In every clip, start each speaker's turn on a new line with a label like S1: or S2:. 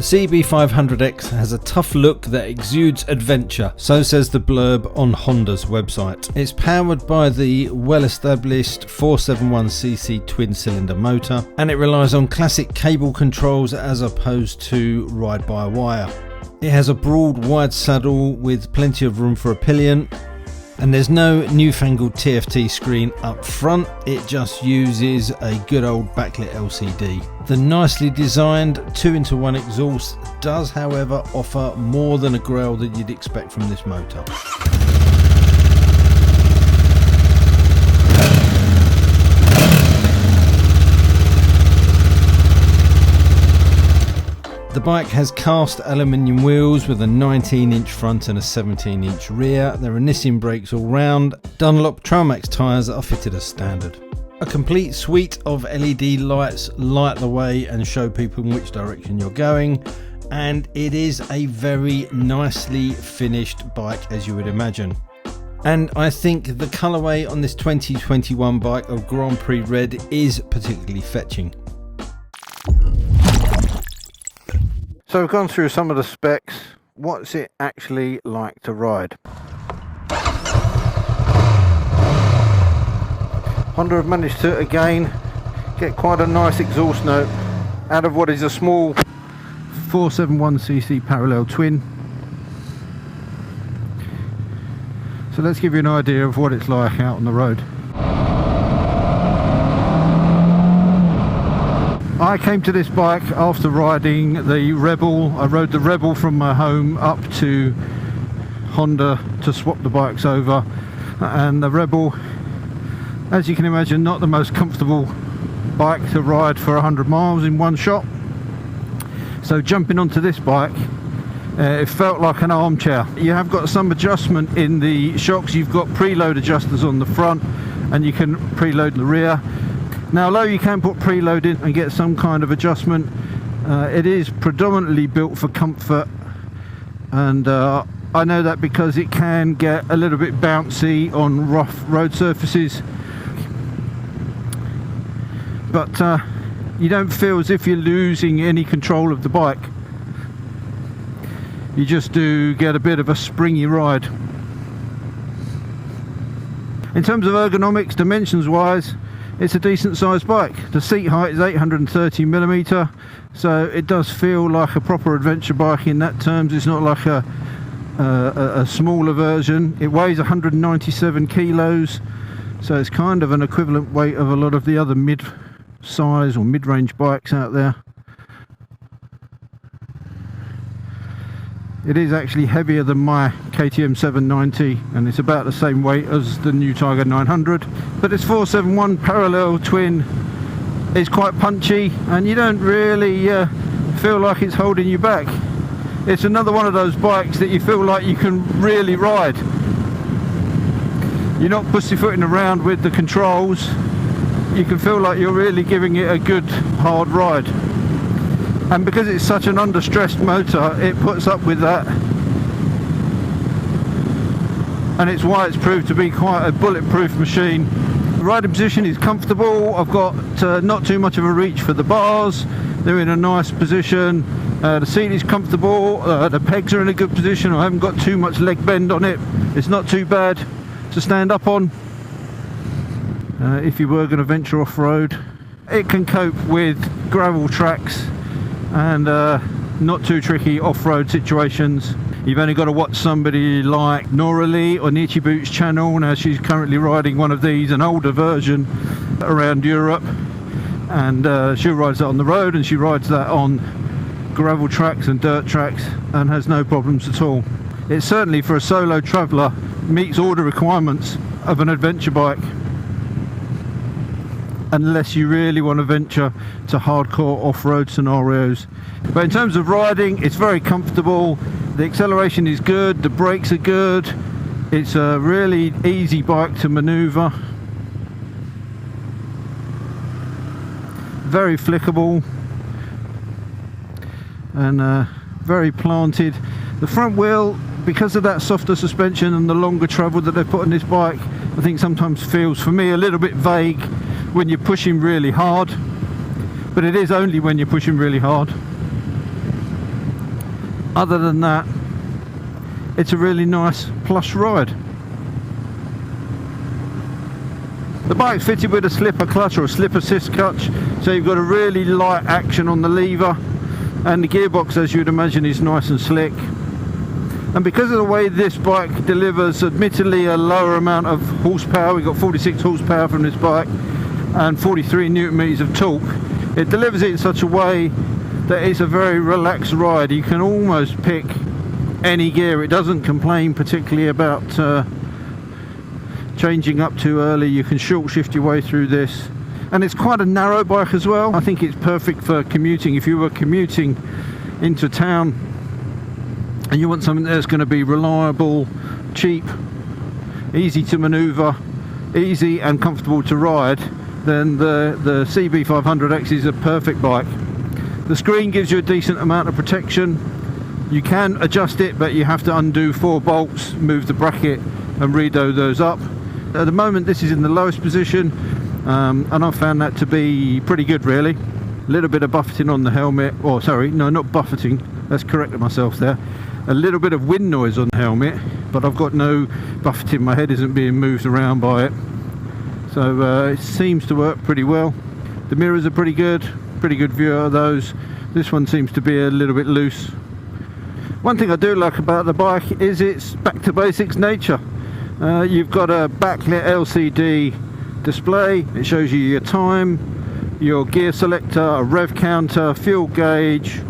S1: CB500X has a tough look that exudes adventure, so says the blurb on Honda's website. It's powered by the well-established 471cc twin-cylinder motor, and it relies on classic cable controls as opposed to ride-by-wire. It has a broad, wide saddle with plenty of room for a pillion, and there's no newfangled TFT screen up front, it just uses a good old backlit LCD. The nicely designed 2-in-1 exhaust does however offer more than a growl that you'd expect from this motor. The bike has cast aluminium wheels with a 19-inch front and a 17-inch rear. There are Nissin brakes all round. Dunlop Trailmax tyres are fitted as standard. A complete suite of LED lights light the way and show people in which direction you're going. And it is a very nicely finished bike, as you would imagine. And I think the colourway on this 2021 bike of Grand Prix Red is particularly fetching. So we've gone through some of the specs. What's it actually like to ride? Honda have managed to again get quite a nice exhaust note out of what is a small 471cc parallel twin. So let's give you an idea of what it's like out on the road. I came to this bike after riding the Rebel. I rode the Rebel from my home up to Honda to swap the bikes over, and the Rebel, as you can imagine, not the most comfortable bike to ride for 100 miles in one shot. So jumping onto this bike, it felt like an armchair. You have got some adjustment in the shocks. You've got preload adjusters on the front and you can preload the rear. Now, although you can put preload in and get some kind of adjustment, it is predominantly built for comfort, and I know that because it can get a little bit bouncy on rough road surfaces, but you don't feel as if you're losing any control of the bike. You just do get a bit of a springy ride. In terms of ergonomics, dimensions wise, it's a decent sized bike. The seat height is 830mm, so it does feel like a proper adventure bike in that terms. It's not like a smaller version. It weighs 197 kilos, so it's kind of an equivalent weight of a lot of the other mid-size or mid-range bikes out there. It is actually heavier than my KTM 790, and it's about the same weight as the new Tiger 900. But this 471 parallel twin is quite punchy, and you don't really feel like it's holding you back. It's another one of those bikes that you feel like you can really ride. You're not pussyfooting around with the controls. You can feel like you're really giving it a good hard ride. And because it's such an under-stressed motor, it puts up with that, and it's why it's proved to be quite a bulletproof machine. The riding position is comfortable. I've got not too much of a reach for the bars. They're in a nice position. The seat is comfortable. The pegs are in a good position. I haven't got too much leg bend on it. It's not too bad to stand up on. If you were going to venture off-road, it can cope with gravel tracks and not too tricky off-road situations. You've only got to watch somebody like Nora Lee on Itchy Boots channel. Now she's currently riding one of these, an older version, around Europe, and she rides that on the road, and she rides that on gravel tracks and dirt tracks and has no problems at all. It certainly, for a solo traveller, meets all the requirements of an adventure bike, unless you really want to venture to hardcore off-road scenarios. But in terms of riding, it's very comfortable. The acceleration is good, the brakes are good. It's a really easy bike to maneuver. Very flickable and very planted. The front wheel, because of that softer suspension and the longer travel that they put on this bike, I think sometimes feels, for me, a little bit vague when you're pushing really hard, but it is only when you're pushing really hard. Other than that, it's a really nice plush ride. The bike's fitted with a slipper clutch or a slip assist clutch, so you've got a really light action on the lever, and the gearbox, as you'd imagine, is nice and slick. And because of the way this bike delivers admittedly a lower amount of horsepower, we've got 46 horsepower from this bike and 43 newton meters of torque, it delivers it in such a way that it's a very relaxed ride. You can almost pick any gear. It doesn't complain particularly about changing up too early. You can short shift your way through this, and it's quite a narrow bike as well. I think it's perfect for commuting. If you were commuting into town and you want something that's going to be reliable, cheap, easy to maneuver, easy and comfortable to ride, then the CB500X is a perfect bike. The screen gives you a decent amount of protection. You can adjust it, but you have to undo 4 bolts, move the bracket and redo those up. At the moment this is in the lowest position, and I've found that to be pretty good really. A little bit of buffeting on the helmet, or sorry, no, not buffeting, let's correct myself there. A little bit of wind noise on the helmet, but I've got no buffeting, my head isn't being moved around by it. So it seems to work pretty well. The mirrors are pretty good view of those. This one seems to be a little bit loose. One thing I do like about the bike is its back to basics nature. You've got a backlit LCD display. It shows you your time, your gear selector, a rev counter, fuel gauge,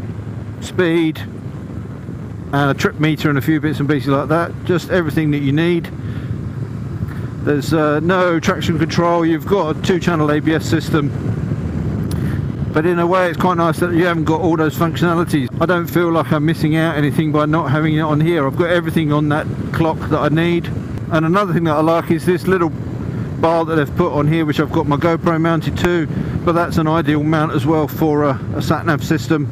S1: speed, and a trip meter and a few bits and pieces like that. Just everything that you need. There's no traction control. You've got a 2-channel ABS system, but in a way it's quite nice that you haven't got all those functionalities. I don't feel like I'm missing out anything by not having it on here. I've got everything on that clock that I need. And another thing that I like is this little bar that they've put on here, which I've got my GoPro mounted to, but that's an ideal mount as well for a sat-nav system.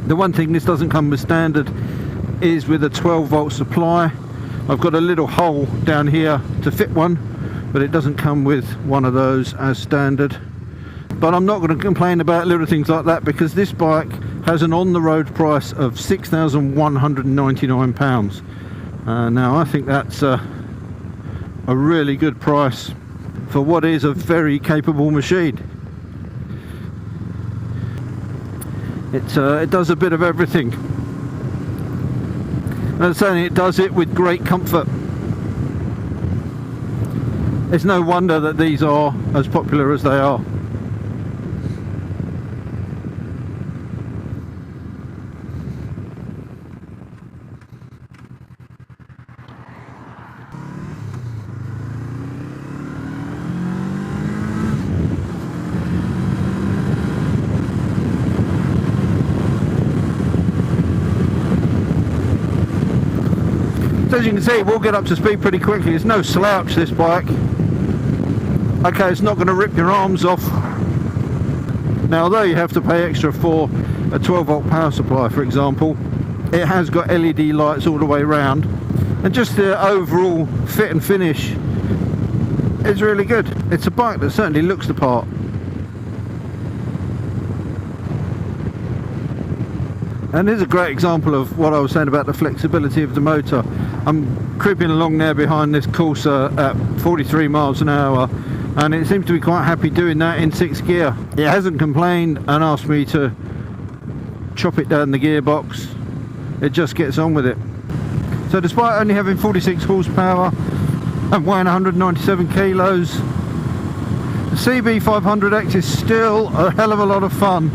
S1: The one thing this doesn't come with standard is with a 12-volt supply. I've got a little hole down here to fit one, but it doesn't come with one of those as standard. But I'm not going to complain about little things like that, because this bike has an on-the-road price of £6,199. Now I think that's a really good price for what is a very capable machine. It does a bit of everything, and saying it does it with great comfort. It's no wonder that these are as popular as they are. As you can see, we'll get up to speed pretty quickly. It's no slouch, this bike. Okay, it's not going to rip your arms off. Now, although you have to pay extra for a 12-volt power supply, for example, it has got LED lights all the way around, and just the overall fit and finish is really good. It's a bike that certainly looks the part. And here's a great example of what I was saying about the flexibility of the motor. I'm creeping along there behind this Corsa at 43 miles an hour, and it seems to be quite happy doing that in 6th gear. It hasn't complained and asked me to chop it down the gearbox. It just gets on with it. So despite only having 46 horsepower and weighing 197 kilos, the CB500X is still a hell of a lot of fun.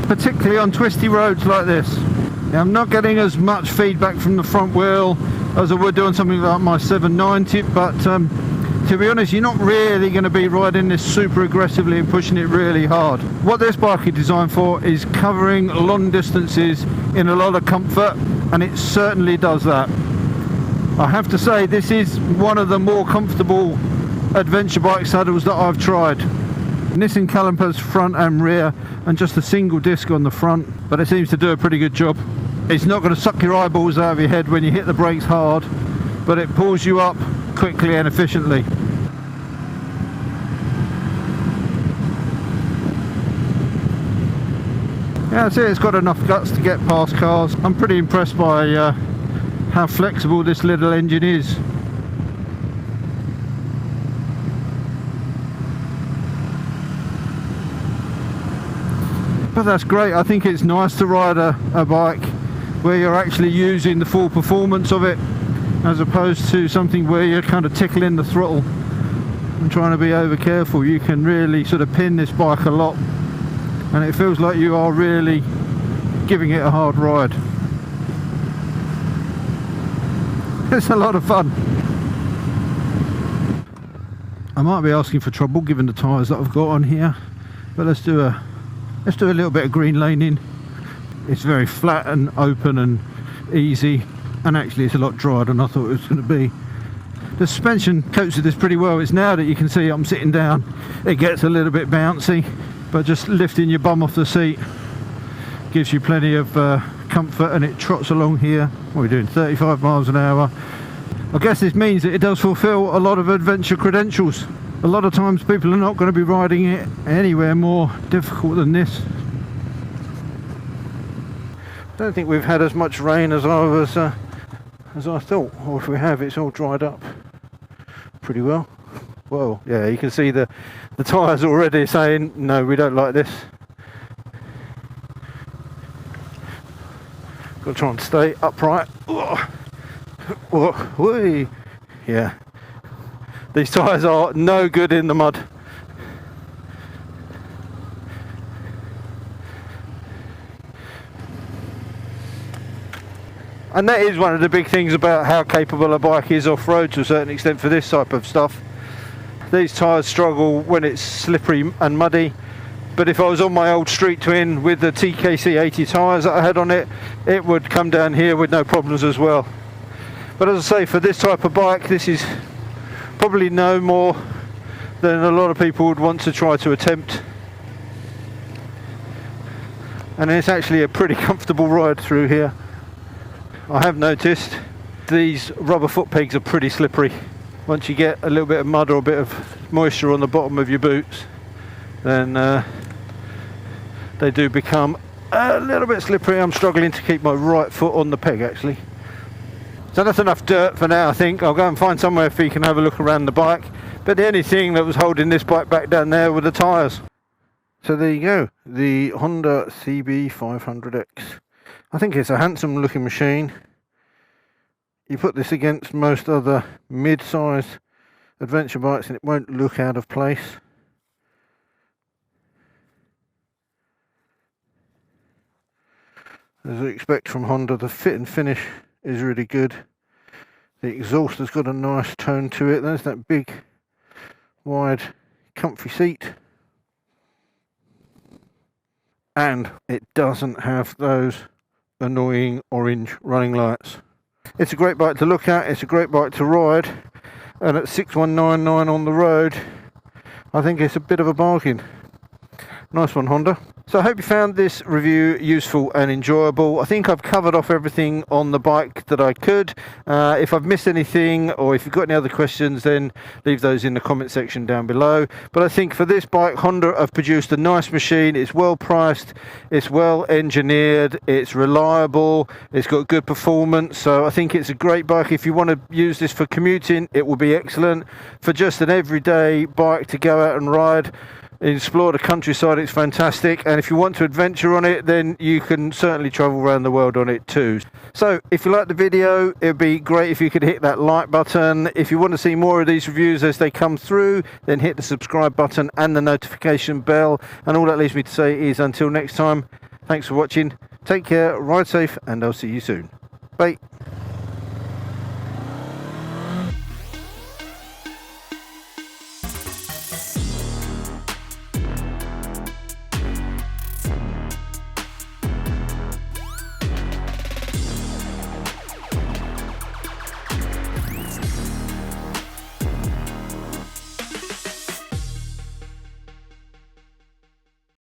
S1: Particularly on twisty roads like this. Now, I'm not getting as much feedback from the front wheel as I would do on something like my 790, but to be honest, you're not really going to be riding this super aggressively and pushing it really hard. What this bike is designed for is covering long distances in a lot of comfort, and it certainly does that. I have to say, this is one of the more comfortable adventure bike saddles that I've tried. Nissan calipers front and rear, and just a single disc on the front, but it seems to do a pretty good job. It's not going to suck your eyeballs out of your head when you hit the brakes hard, but it pulls you up quickly and efficiently. Yeah, I see it's got enough guts to get past cars. I'm pretty impressed by how flexible this little engine is. But that's great. I think it's nice to ride a bike where you're actually using the full performance of it, as opposed to something where you're kind of tickling the throttle and trying to be over careful. You can really sort of pin this bike a lot, and it feels like you are really giving it a hard ride. It's a lot of fun. I might be asking for trouble given the tyres that I've got on here, but let's do a little bit of green laning. It's very flat and open and easy, and actually it's a lot drier than I thought it was going to be. The suspension copes with this pretty well. It's now that you can see I'm sitting down, it gets a little bit bouncy, but just lifting your bum off the seat gives you plenty of comfort, and it trots along here. What are we doing, 35 miles an hour? I guess this means that it does fulfill a lot of adventure credentials. A lot of times people are not going to be riding it anywhere more difficult than this. I don't think we've had as much rain as I thought, or if we have, it's all dried up pretty well. Well, yeah, you can see the tyres already saying no, we don't like this. Got to try and stay upright. Whee. Yeah, these tyres are no good in the mud. And that is one of the big things about how capable a bike is off-road to a certain extent for this type of stuff. These tyres struggle when it's slippery and muddy, but if I was on my old street twin with the TKC 80 tyres that I had on it, it would come down here with no problems as well. But as I say, for this type of bike, this is probably no more than a lot of people would want to try to attempt. And it's actually a pretty comfortable ride through here. I have noticed these rubber foot pegs are pretty slippery. Once you get a little bit of mud or a bit of moisture on the bottom of your boots, then they do become a little bit slippery. I'm struggling to keep my right foot on the peg actually. So that's enough dirt for now, I think. I'll go and find somewhere if we can have a look around the bike. But the only thing that was holding this bike back down there were the tyres. So there you go, the Honda CB500X. I think it's a handsome looking machine. You put this against most other mid-sized adventure bikes and it won't look out of place. As I expect from Honda, the fit and finish is really good. The exhaust has got a nice tone to it. There's that big, wide, comfy seat. And it doesn't have those annoying orange running lights. It's a great bike to look at, it's a great bike to ride, and at 6199 on the road, I think it's a bit of a bargain. Nice one, Honda. So I hope you found this review useful and enjoyable. I think I've covered off everything on the bike that I could. If I've missed anything or if you've got any other questions, then leave those in the comment section down below. But I think for this bike, Honda have produced a nice machine. It's well priced, it's well engineered, it's reliable, it's got good performance. So I think it's a great bike. If you want to use this for commuting, it will be excellent. For just an everyday bike to go out and ride, explore the countryside, it's fantastic. And if you want to adventure on it, then you can certainly travel around the world on it too. So if you like the video, it would be great if you could hit that like button. If you want to see more of these reviews as they come through, then hit the subscribe button and the notification bell. And all that leaves me to say is until next time, thanks for watching, take care, ride safe, and I'll see you soon. Bye.